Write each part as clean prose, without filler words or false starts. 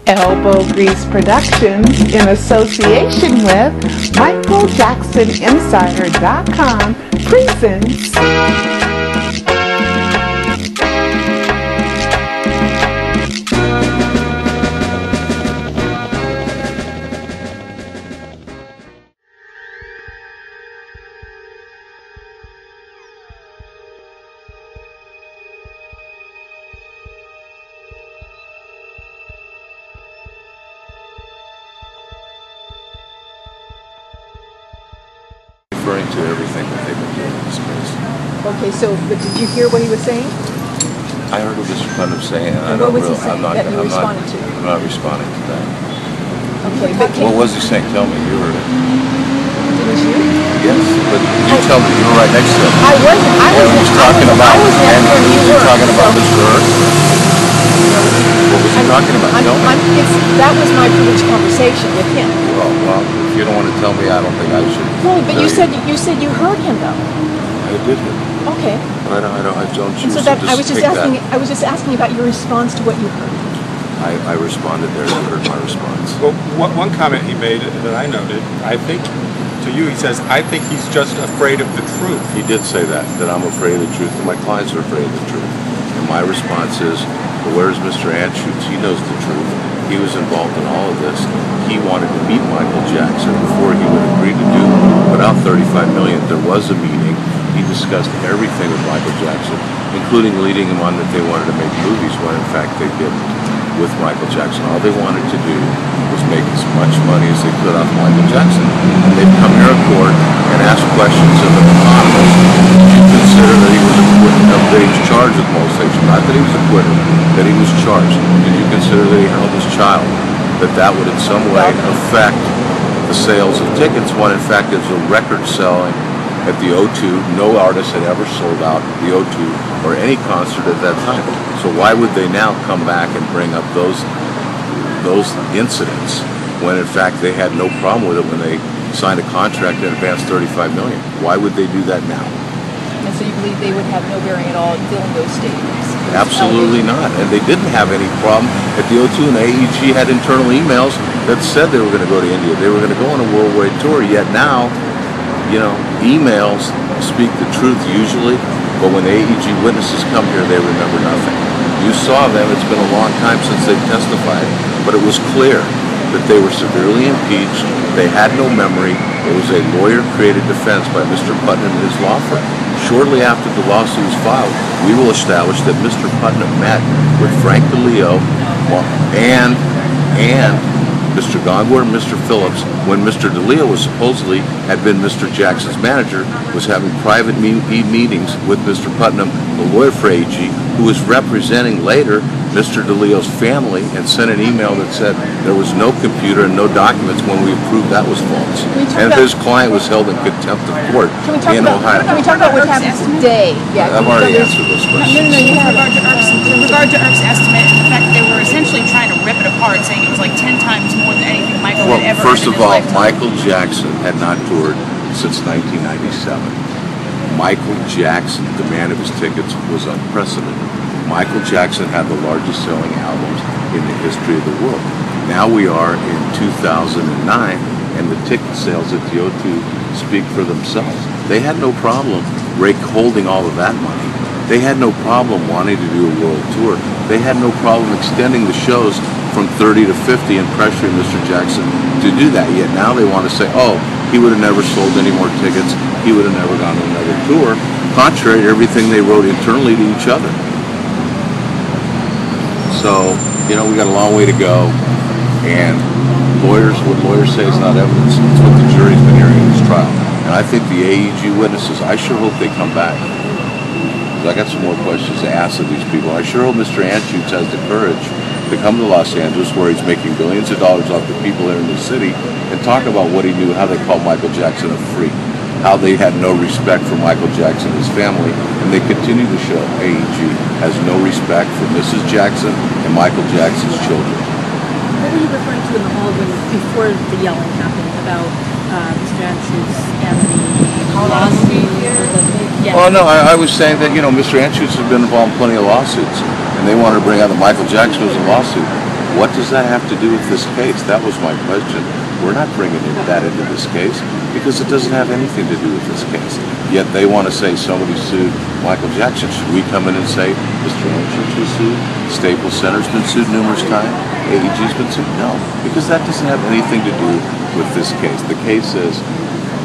Elbow Grease Productions, in association with MichaelJacksonInsider.com, presents referring to everything that they've been doing in this case. Okay, so but did you hear what he was saying? I heard what Mr. Putnam saying, and what was he saying that you responded to? I'm not responding to that. Okay, but what was he saying? Tell me. You heard it. Didn't you? Yes, but did you tell me you were right next to him? I wasn't. He was talking about Mr. Earth. What was he talking about? Tell me. That was my privileged conversation with him. Well, if you don't want to tell me, I don't think I should. No, but you said you heard him though. I did hear him. Okay. I don't choose so to I was just asking. I was just asking about your response to what you heard. I responded there. You heard my response. Well, one comment he made that I noted, I think, to you, he says, I think he's just afraid of the truth. He did say that I'm afraid of the truth, and my clients are afraid of the truth. And my response is, well, where's Mr. Anschutz? He knows the truth. He was involved in all of this. He wanted to meet Michael Jackson before he would agree to put out $35 million. There was a meeting. He discussed everything with Michael Jackson, including leading him on that they wanted to make movies when in fact they didn't with Michael Jackson. All they wanted to do was make as much money as they could off Michael Jackson. And they've come here to court and asked questions of an anonymous. Did you consider that he was acquitted, that he was charged with molestation? Not that he was acquitted, that he was charged. Did you consider that he held his child? That would in some way affect the sales of tickets when in fact there's a record selling at the O2. No artist had ever sold out the O2 or any concert at that time. So why would they now come back and bring up those incidents when in fact they had no problem with it when they signed a contract and advanced $35 million? Why would they do that now? And so you believe they would have no bearing at all in filling those stadiums? Absolutely not. And they didn't have any problem at the O2, and AEG had internal emails that said they were going to go to India. They were going to go on a worldwide tour, yet now, you know, emails speak the truth usually, but when the AEG witnesses come here, they remember nothing. You saw them. It's been a long time since they testified, but it was clear that they were severely impeached. They had no memory. It was a lawyer-created defense by Mr. Putnam and his law firm. Shortly after the lawsuit was filed, we will establish that Mr. Putnam met with Frank DeLeo and Mr. Gongor and Mr. Phillips when Mr. DeLeo was supposedly had been Mr. Jackson's manager, was having private meetings with Mr. Putnam, the lawyer for AEG, who was representing later Mr. DeLeo's family, and sent an email that said there was no computer and no documents when we approved that was false. And his client was held in contempt of court in Ohio. Can we talk about what happened today? Yeah, I've already answered those questions. No, you have. In regard to Earp's estimate and the fact that they were essentially trying to rip it apart, saying it was like 10 times more than anything Michael had ever first of all, Michael Jackson had not toured since 1997. Michael Jackson's demand of his tickets was unprecedented. Michael Jackson had the largest selling albums in the history of the world. Now we are in 2009, and the ticket sales at the O2 speak for themselves. They had no problem holding all of that money. They had no problem wanting to do a world tour. They had no problem extending the shows from 30 to 50 and pressuring Mr. Jackson to do that. Yet now they want to say, oh, he would have never sold any more tickets. He would have never gone to another tour, contrary to everything they wrote internally to each other. So, you know, we got a long way to go, and what lawyers say is not evidence. It's what the jury's been hearing in this trial. And I think the AEG witnesses, I sure hope they come back. Because I got some more questions to ask of these people. I sure hope Mr. Anschutz has the courage to come to Los Angeles, where he's making billions of dollars off the people there in the city, and talk about what he knew, how they called Michael Jackson a freak, how they had no respect for Michael Jackson and his family, and they continue to show AEG has no respect for Mrs. Jackson and Michael Jackson's children. What were you referring to in the hall before the yelling happened about Mr. Anschutz and the lawsuit? Well, no, I was saying that, you know, Mr. Anschutz has been involved in plenty of lawsuits, and they wanted to bring out that Michael Jackson was a lawsuit. What does that have to do with this case? That was my question. We're not bringing that into this case because it doesn't have anything to do with this case. Yet they want to say somebody sued Michael Jackson. Should we come in and say Mr. Church was sued? Staples Center's been sued numerous times? AEG's been sued? No, because that doesn't have anything to do with this case. The case is,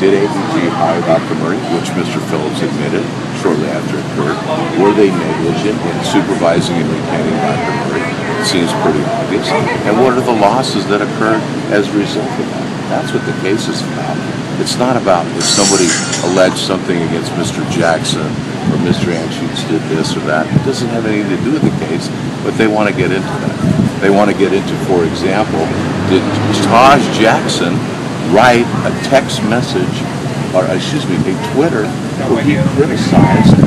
did AEG hire Dr. Murray, which Mr. Phillips admitted shortly after it occurred? Were they negligent in supervising and retaining Dr. Murray? It seems pretty obvious. And what are the losses that occurred as a result of that? That's what the case is about. It's not about if somebody alleged something against Mr. Jackson or Mr. Anschutz did this or that. It doesn't have anything to do with the case, but they want to get into that. They want to get into, for example, did Taj Jackson write a text message, or excuse me, a Twitter where he criticized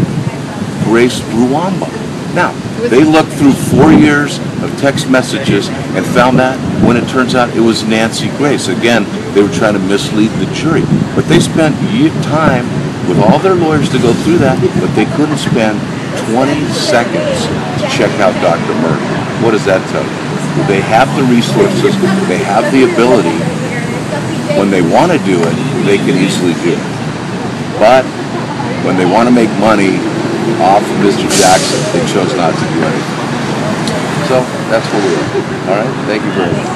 Grace Ruamba? Now, they looked through 4 years of text messages and found that when it turns out it was Nancy Grace. Again, they were trying to mislead the jury. But they spent time with all their lawyers to go through that, but they couldn't spend 20 seconds to check out Dr. Murray. What does that tell you? Well, they have the resources, they have the ability. When they want to do it, they can easily do it. But when they want to make money off of Mr. Jackson, they chose not to do anything. So that's where we are. All right. Thank you very much.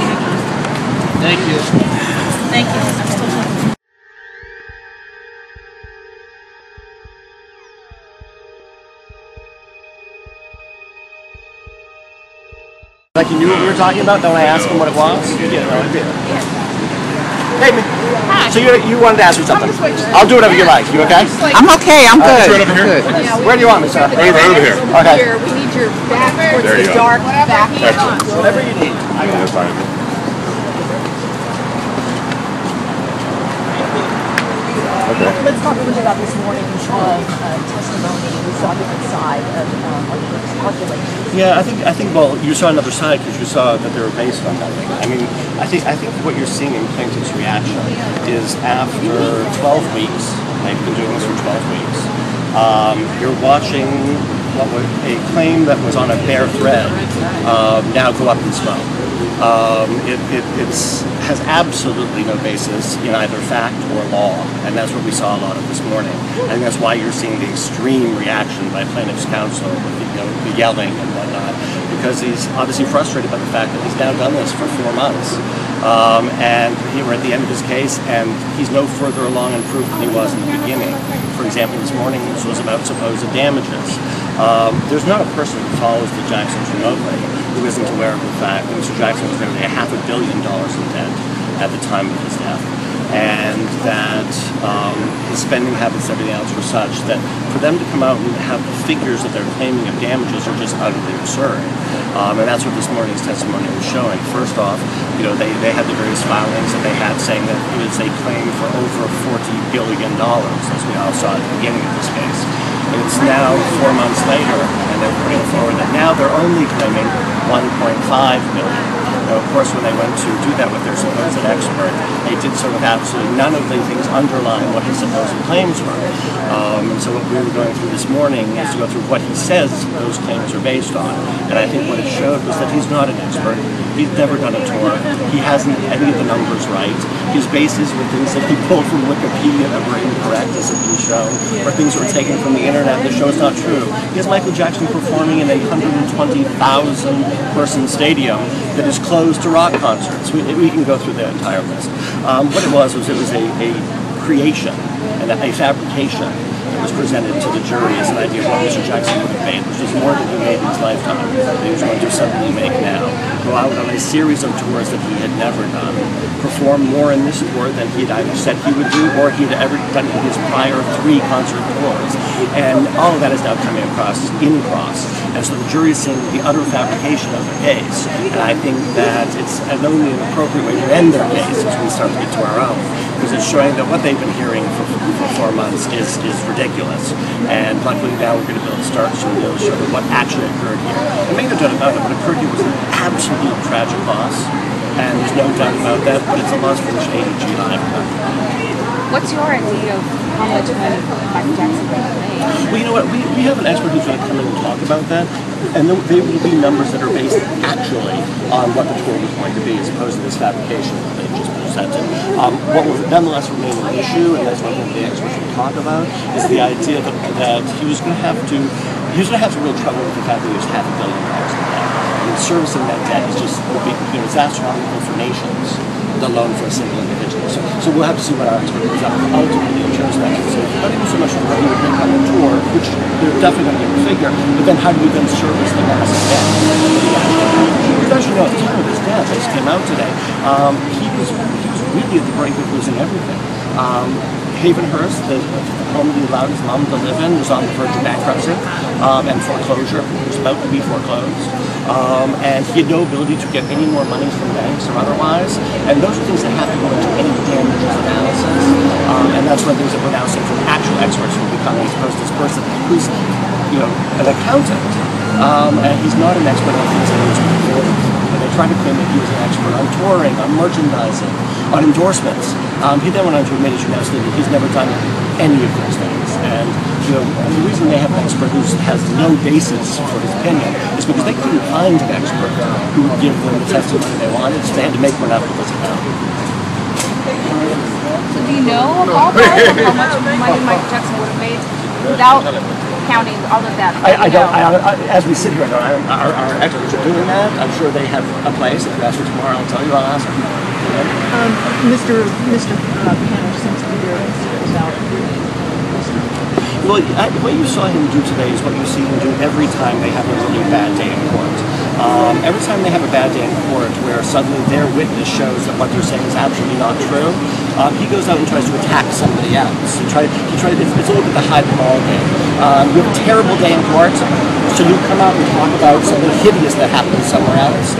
Thank you. Thank you. I'm still talking. Like you knew what we were talking about? Don't I ask him what it was? You did. No, I did. Hey, Hi. so you wanted to ask me something? I'll do whatever you like. You okay? I'm okay. I'm good. Right over here. Where do you want me, sir? Right over here. Okay. Here, we need your back towards There you the go. dark back. Whatever you need. That's fine. Okay. Let's talk a little bit about this morning's testimony. We saw a different side of the calculations. Yeah, I think. Well, you saw another side because you saw that they were based on nothing. I mean, I think what you're seeing in plaintiff's reaction is after 12 weeks, they've been doing this for 12 weeks. You're watching what was a claim that was on a bare thread now go up in smoke. It has absolutely no basis in either fact or law, and that's what we saw a lot of this morning. And that's why you're seeing the extreme reaction by plaintiff's counsel with the yelling and whatnot, because he's obviously frustrated by the fact that he's now done this for 4 months. And we're at the end of his case, and he's no further along in proof than he was in the beginning. For example, this morning this was about supposed damages. There's not a person who follows the Jacksons remotely who isn't aware of the fact that Mr. Jackson was nearly $500 million in debt at the time of his death, and that his spending habits and everything else were such that for them to come out and have the figures that they're claiming of damages are just utterly absurd. And that's what this morning's testimony was showing. First off, they had the various filings that they had saying that it was a claim for over $40 billion, as we all saw at the beginning of this case. It's now 4 months later, and they're putting forward that now they're only claiming $1.5 billion. Now, of course, when they went to do that with their supposed expert, they did so with absolutely none of the things underlying what his supposed claims were. And so what we were going through this morning is to go through what he says those claims are based on. And I think what it showed was that he's not an expert. He's never done a tour. He hasn't any of the numbers right. His bases were things that he pulled from Wikipedia that were incorrect, as have been shown, or things that were taken from the internet that show it's not true. He has Michael Jackson performing in a 120,000-person stadium that is closed to rock concerts. We can go through the entire list. What it was a creation and a fabrication that was presented to the jury as an idea of what Mr. Jackson would have made, which was more than he made in his lifetime, that he was going to suddenly make now. Go out on a series of tours that he had never done, perform more in this tour than he had either said he would do or he had ever done in his prior 3 concert tours. And all of that is now coming across in cross. And so the jury is seeing the utter fabrication of the case. And I think that it's only an appropriate way to end their case as we start to get to our own, because it's showing that what they've been hearing for 4 months is ridiculous. And luckily now we're going to be able to start to show them what actually occurred here. And make no doubt about it, what occurred here was an absolute tragic loss. And there's no doubt about that, but it's a loss for which AEGLive. What's your idea of how much money Michael Jackson made? Well, you know what? We have an expert who's going to come in and talk about that, and they will be numbers that are based actually on what the tour was going to be, as opposed to this fabrication that they just presented. What will nonetheless remain an issue, and that's what the experts will talk about, is the idea that he was going to have to real trouble with the fact that he was $500 million in debt. And servicing that debt is just it's astronomical for nations, let alone for a single individual. So we'll have to see what our expert comes up with ultimately in terms of that. So not even so much what he would make on the tour, which they're definitely going to give a figure, but then how do you then service the massive debt that he actually had? Because as you know, at the time of his death, that just came out today, he was really at the brink of losing everything. Havenhurst, the home he allowed his mom to live in, was on the verge of bankruptcy and foreclosure. It was about to be foreclosed. And he had no ability to get any more money from banks or otherwise. And those are things that have to go into any damages analysis. And that's one of the things that we're now seeing from actual experts who are becoming, as opposed to this person who's, an accountant. And he's not an expert on things that he was before. And they tried to claim that he was an expert on touring, on merchandising, on endorsements. He then went on to admit, as you now stated, he's never done any of those things. And the reason they have an expert who has no basis for his opinion is because they couldn't find an expert who would give them the testimony they wanted, so they had to make one up of his account. So do you know a ballpark of how much money Michael Jackson would have made without counting all of that? I don't. As we sit here, our experts are doing that. I'm sure they have a place. If you ask me tomorrow, I'll tell you. I'll ask them. Mr. Panish seems to be very serious about Well, what you saw him do today is what you see him do every time they have a really bad day in court. Every time they have a bad day in court where suddenly their witness shows that what they're saying is absolutely not true, he goes out and tries to attack somebody else. It's a little bit the hide the ball game. You have a terrible day in court, so you come out and talk about something hideous that happened somewhere else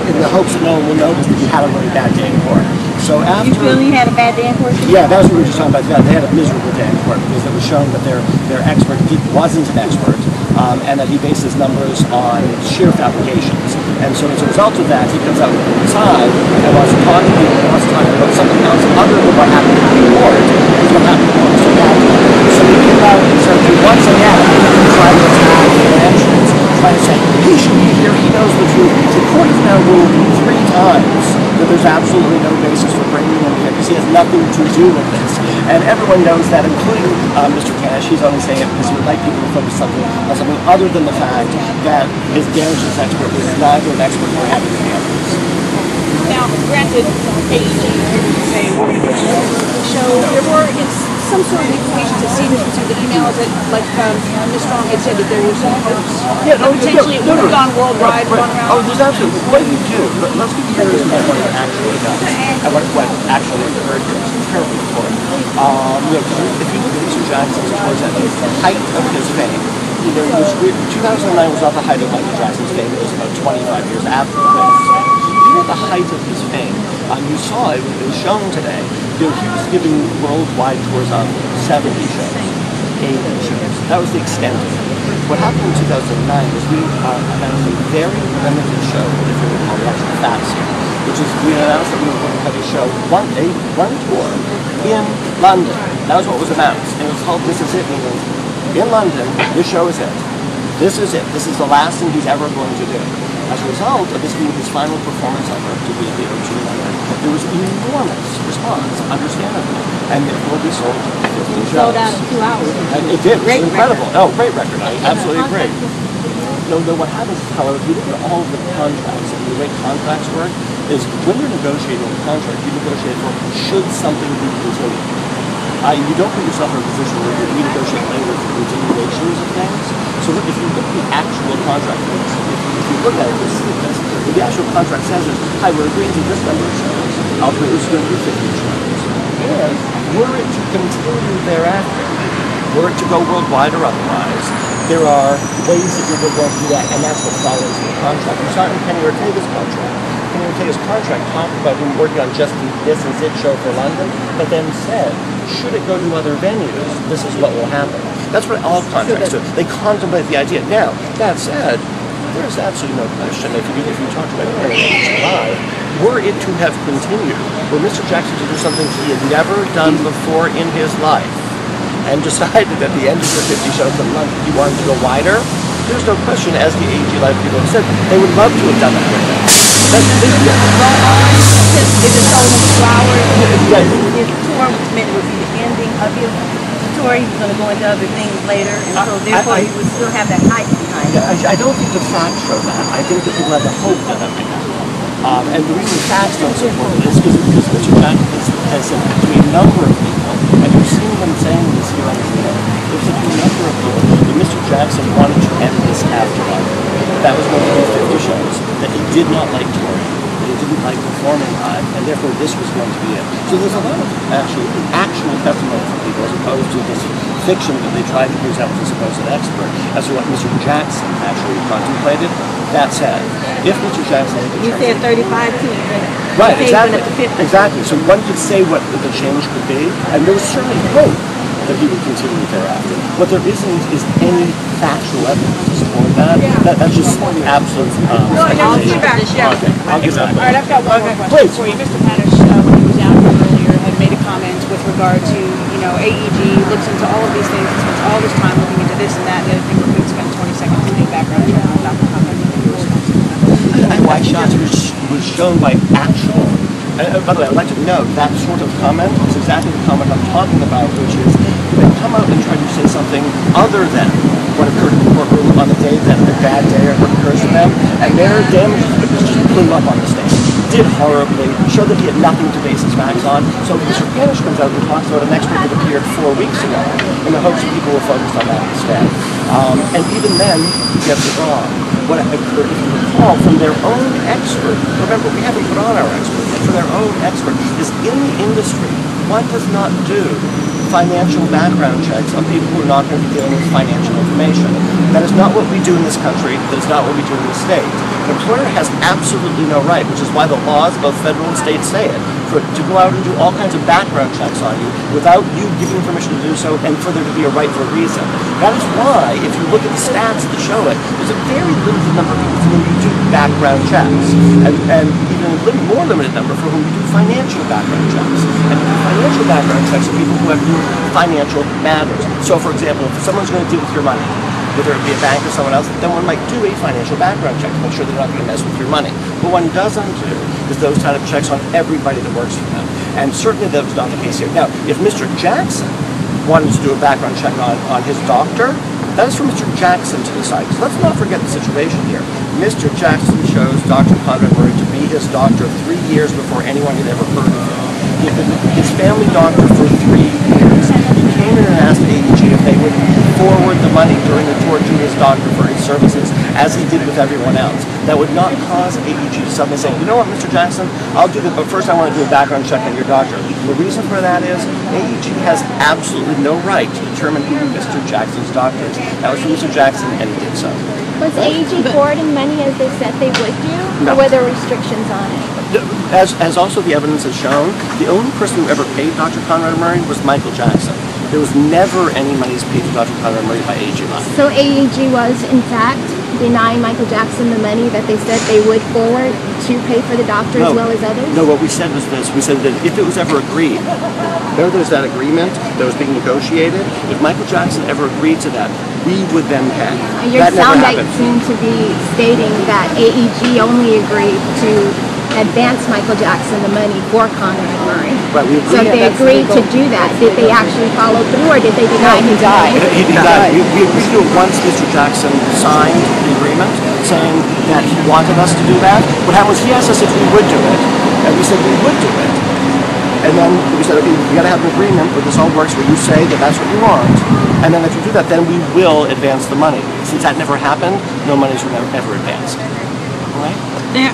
in the hopes that no one will notice that you had a really bad day in court. So after You feel you had a bad day in court? yeah, that's what we were just talking about. Yeah, they had a miserable day in court because it was shown that their expert wasn't an expert, and that he based his numbers on sheer fabrications. And so as a result of that, he comes out on the side and wants to talk to people, wants to talk about something else other than what happened in court, is what happened in court. So he came out and said, once again, trying to attack the entrance, trying to say, he should be here, he knows the truth. The court has now ruled 3 times that there's absolutely no basis for bringing him here because he has nothing to do with this. And everyone knows that, including Mr. Panish. He's only saying it because he would like people to focus on something other than the fact that his damages expert was neither an expert nor having the answers. Now, granted, AEG didn't say we're going to get the show. There were some sort of information to see this through the emails that, like Ms. Strong had said, that there was some hopes. Potentially it would have gone worldwide, gone around. Oh, there's absolutely. What do you do? Let's be clear about what it actually does and what actually occurred here. It's terribly important. If you look at Mr. Jackson towards at the height of his fame, 2009 was not the height of Michael Jackson's fame. It was about 25 years after the fame. At the height of his fame, you saw it was shown today. He was giving worldwide tours on 70 shows, 80 shows. That was the extent of it. What happened in 2009 was we announced a very limited show, if you would call it, actually fast, which is we announced that we were going to have a show, one tour in London. That was what was announced, and it was called This Is It, meaning in London, this show is it. This is it. This is the last thing he's ever going to do. As a result of this being his final performance ever to be at the O2 London, there was enormous response, understandably, and therefore we sold 15 shows. Sold out in 2 hours. And it did. It was incredible. Record. Oh, great record. I absolutely agree. No, what happens, however, if you look at all of the contracts and the way contracts work, is when you're negotiating a contract, you negotiate for should something be continued. You don't put yourself in a position where you renegotiate later for continuations of things. So if you look at the actual contract, if you look at it, you'll see this. What the actual contract says is, hi, we're agreeing to this number of shows. Ultimately, it's going to be 50 shows. And were it to continue thereafter, were it to go worldwide or otherwise, there are ways that you're going to do that, and that's what follows in the contract. You saw it in Kenny Ortega's contract. Kenny Ortega's contract talked about him working on just the This Is It show for London, but then said, should it go to other venues, this is what will happen. That's what all contracts do. They contemplate the idea. Now, that said, there's absolutely no question. If you talk about AEGLive, were it to have continued, were Mr. Jackson to do something he had never done before in his life, and decided at the end of the 50 shows a month he wanted to go wider, there's no question, as the AEGLive people have said, they would love to have done that with him. Is it only 2 hours? His tour was meant to be the ending of his tour. He was going to go into other things later, and so therefore he would still have that hype behind it. I don't think the facts show that. I think that people have the hope that that may happen. And the reason facts don't support it is because Mr. Jackson has said between a number of people, and you've seen them saying this here on the video, there's a number of people that Mr. Jackson wanted to end this after life. That was going to do 50 shows, that he did not like touring, that he didn't like performing live, and therefore this was going to be it. So there's a lot of actual testimony from people as opposed to this fiction that they tried to present as a supposed expert as to what Mr. Jackson actually contemplated. That said, if Mr. Jackson had You said 35 too, right, exactly. So one could say what the change could be, and there was certainly hope that he would continue thereafter. What there isn't is any factual evidence to support that. That's just absolute speculation. I'll give that. All right, I've got one more question for you. Mr. Panish, when he was out here earlier, had made a comment with regard to, AEG looks into all of these things, and spends all this time looking into this and that, and the other thing, we're going to spend 20 seconds to do background check on Dr. Conrad. Why shots was shown by actual. By the way, I'd like to note that sort of comment is exactly the comment I'm talking about, which is they come out and try to say something other than what occurred in the courtroom on the day that a bad day or what occurs to them, and their damages just blew up on the stage. Did horribly, showed that he had nothing to base his facts on. So Mr. Panish comes out and talks about an expert that appeared 4 weeks ago in the hopes that people will focus on that instead. And even then, he gets it wrong. What occurred, if you recall, from their own expert, remember, we haven't put on our expert yet, from their own expert, is in the industry, one does not do financial background checks on people who are not going to be dealing with financial information. That is not what we do in this country. That is not what we do in the state. An employer has absolutely no right, which is why the laws, both federal and state, say it, to go out and do all kinds of background checks on you without you giving permission to do so and for there to be a rightful reason. That is why, if you look at the stats that show it, there's a very limited number of people for whom you do background checks, and even a more limited number for whom you do financial background checks. And you do financial background checks of people who have new financial matters. So, for example, if someone's going to deal with your money, whether it be a bank or someone else, then one might do a financial background check to make sure they're not going to mess with your money. What one doesn't do is those kind of checks on everybody that works for them. And certainly that was not the case here. Now, if Mr. Jackson wanted to do a background check on his doctor, that is for Mr. Jackson to decide. So let's not forget the situation here. Mr. Jackson chose Dr. Conrad Murray to be his doctor 3 years before anyone had ever heard of him. He had been his family doctor for 3 years. He came in and asked AEG if they would forward the money during the tour to his doctor for his services, as he did with everyone else. That would not cause AEG to suddenly say, you know what, Mr. Jackson, I'll do that, but first I want to do a background check on your doctor. The reason for that is AEG has absolutely no right to determine who Mr. Jackson's doctor is. That was for Mr. Jackson, and he did so. Was AEG forwarding money as they said they would do? No. Or were there restrictions on it? As also the evidence has shown, the only person who ever paid Dr. Conrad Murray was Michael Jackson. There was never any monies paid to Dr. Conrad Murray by AEGLive. So AEG was, in fact, denying Michael Jackson the money that they said they would forward to pay for the doctor as well as others? No, what we said was this. We said that if it was ever agreed, remember there was that agreement that was being negotiated? If Michael Jackson ever agreed to that, we would then pay. Your soundbite seemed to be stating that AEG only agreed to advance Michael Jackson the money for Conrad Murray. Right, we agreed. So if they agreed to do that, did they actually follow through or did they deny him? He died. He died. We agreed to it once Mr. Jackson signed the agreement saying that he wanted us to do that. What happened was he asked us if we would do it, and we said we would do it. And then we said, okay, we got to have an agreement where this all works, where you say that that's what you want. And then if you do that, then we will advance the money. Since that never happened, no monies were ever advanced. All right?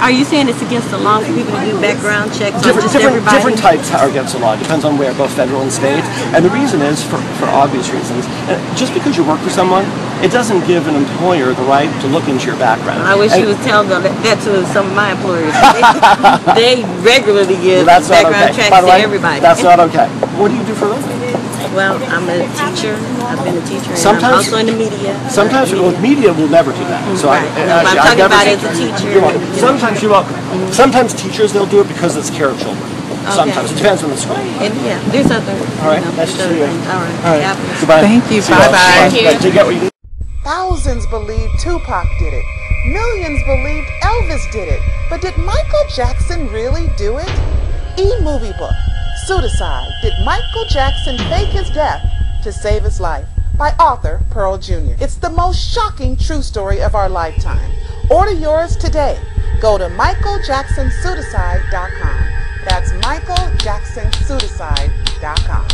Are you saying it's against the law for people to do background checks on just everybody? Different types are against the law. It depends on where, both federal and state. And the reason is, for obvious reasons, just because you work for someone, it doesn't give an employer the right to look into your background. I wish you would tell them that to some of my employers. They regularly give background checks to everybody. That's not okay. What do you do for a living? Well, I'm a teacher. I've been a teacher, and Sometimes- I'm also in the media. Sometimes with media will never do that. So Right. No, but I'm talking about as a teacher. You're welcome. Sometimes you're welcome. Sometimes teachers they'll do it because it's care of children. Sometimes it depends on the school. And yeah, there's other. All right, you know, nice to there's see you. other things. All right. All right. Yeah. Goodbye. Thank you. See Bye-bye. Bye. Thank Right, to get what you Thousands believed Tupac did it. Millions believed Elvis did it. But did Michael Jackson really do it? E-movie book, Pseudocide, Did Michael Jackson Fake His Death to Save His Life? By author Pearl Jr. It's the most shocking true story of our lifetime. Order yours today. Go to michaeljacksonpseudocide.com. That's michaeljacksonpseudocide.com.